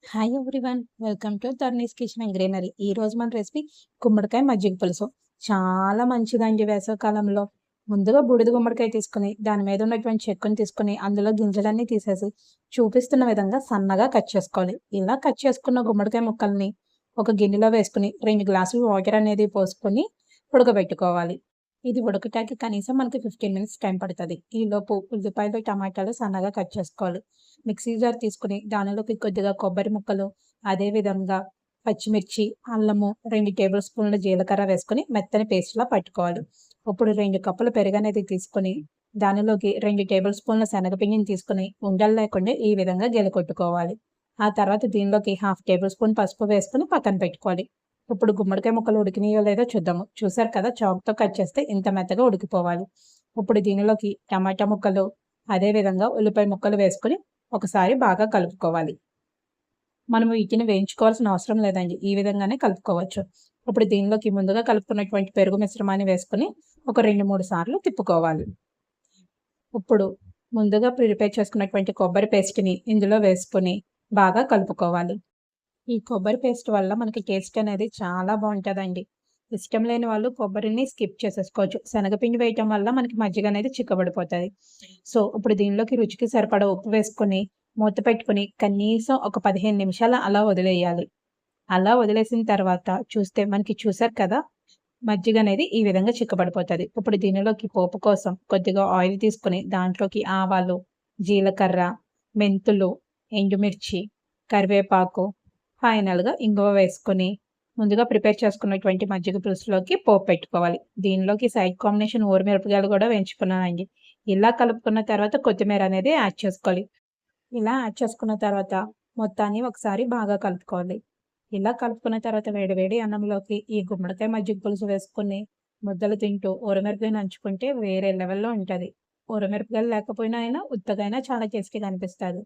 Hi everyone. Welcome to Tarni's kitchen and greenery. ఈ రోజు మన రెసిపీ గుమ్మడికాయ మజ్జిగ పులుసు. చాలా మంచిదండి వేసవికాలంలో. ముందుగా బూడిద గుమ్మడికాయ తీసుకొని దాని మీద ఉన్నటువంటి చెక్కుని తీసుకొని అందులో గింజలన్నీ తీసేసి చూపిస్తున్న విధంగా సన్నగా కట్ చేసుకోవాలి. ఇలా కట్ చేసుకున్న గుమ్మడికాయ ముక్కల్ని ఒక గిన్నెలో వేసుకుని 2 గ్లాసులు వాటర్ అనేది పోసుకొని ఉడకబెట్టుకోవాలి. ఇది ఉడకటానికి కనీసం మనకి 15 మినిట్స్ టైం పడుతుంది. ఈలోపు ఉల్లిపాయలు, టమాటాలు సన్నగా కట్ చేసుకోవాలి. మిక్సీ జార్ తీసుకుని దానిలోకి కొద్దిగా కొబ్బరి ముక్కలు, అదే విధంగా పచ్చిమిర్చి, అల్లము, 2 టేబుల్ స్పూన్ల జీలకర్ర వేసుకొని మెత్తని పేస్ట్‌లా పట్టుకోవాలి. ఇప్పుడు 2 కప్పుల పెరుగనేది తీసుకొని దానిలోకి 2 టేబుల్ స్పూన్ల శనగపిండిని తీసుకొని ఉండలు లేకుండా ఈ విధంగా గిలకొట్టుకోవాలి. ఆ తర్వాత దీనిలోకి హాఫ్ టేబుల్ స్పూన్ పసుపు వేసుకొని పక్కన పెట్టుకోవాలి. ఇప్పుడు గుమ్మడికాయ ముక్కలు ఉడికినాయో లేదో చూద్దాము. చూసారు కదా, చాకుతో కట్ చేస్తే ఇంత మెత్తగా ఉడికిపోవాలి. ఇప్పుడు దీనిలోకి టమాటా ముక్కలు, అదే విధంగా ఉల్లిపాయ ముక్కలు వేసుకొని ఒకసారి బాగా కలుపుకోవాలి. మనం వీటిని వేయించుకోవాల్సిన అవసరం లేదండి. ఈ విధంగానే కలుపుకోవచ్చు. ఇప్పుడు దీనిలోకి ముందుగా కలుపుకున్నటువంటి పెరుగు మిశ్రమాన్ని వేసుకొని ఒక 2, 3 సార్లు తిప్పుకోవాలి. ఇప్పుడు ముందుగా ప్రిపేర్ చేసుకున్నటువంటి కొబ్బరి పేస్ట్‌ని ఇందులో వేసుకొని బాగా కలుపుకోవాలి. ఈ కొబ్బరి పేస్ట్ వల్ల మనకి టేస్ట్ అనేది చాలా బావుంటదండి. ఇష్టం లేని వాళ్ళు కొబ్బరిని స్కిప్ చేసేసుకోవచ్చు. శనగపిండి వేయటం వల్ల మనకి మజ్జిగ అనేది చిక్కబడిపోతది. సో, ఇప్పుడు దీనిలోకి రుచికి సరిపడా ఉప్పు వేసుకొని, మూత పెట్టుకొని కనీసం ఒక 15 నిమిషాలు అలా వదిలేయాలి. అలా వదిలేసిన తర్వాత చూస్తే మనకి చూసారు కదా, మజ్జిగ అనేది ఈ విధంగా చిక్కబడిపోతది. ఇప్పుడు దీనిలోకి పోపు కోసం కొద్దిగా ఆయిల్ తీసుకొని దాంట్లోకి ఆవాలు, జీలకర్ర, మెంతులు, ఎండుమిర్చి, కరివేపాకు, ఫైనల్‌గా ఇంగువ వేసుకొని ముందుగా ప్రిపేర్ చేసుకున్నటువంటి మజ్జిగ పులుసులోకి పోపు పెట్టుకోవాలి. దీనిలోకి సైడ్ కాంబినేషన్ ఊరమిరపకాయలు కూడా వేయించుకున్నానండి. ఇలా కలుపుకున్న తర్వాత కొత్తిమీర అనేది యాడ్ చేసుకోవాలి. ఇలా యాడ్ చేసుకున్న తర్వాత మొత్తాన్ని ఒకసారి బాగా కలుపుకోవాలి. ఇలా కలుపుకున్న తర్వాత వేడి వేడి అన్నంలోకి ఈ గుమ్మడికాయ మజ్జిగ పులుసు వేసుకొని ముద్దలు తింటూ ఊరమిరపకాయ నంచుకుంటే వేరే లెవెల్‌లో ఉంటది. ఊరమిరపకాయలు లేకపోయినా అయినా ఉత్తగైనా చాలా టేస్టీగా అనిపిస్తది.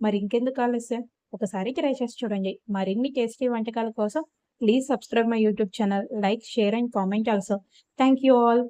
మరి ఇంకెందుకు ఆలస్యం? ఒకసారి ట్రై చేసి చూడండి. మరిన్ని టేస్టీ వంటకాల కోసం please subscribe my YouTube channel. Like, share and comment also. Thank you all.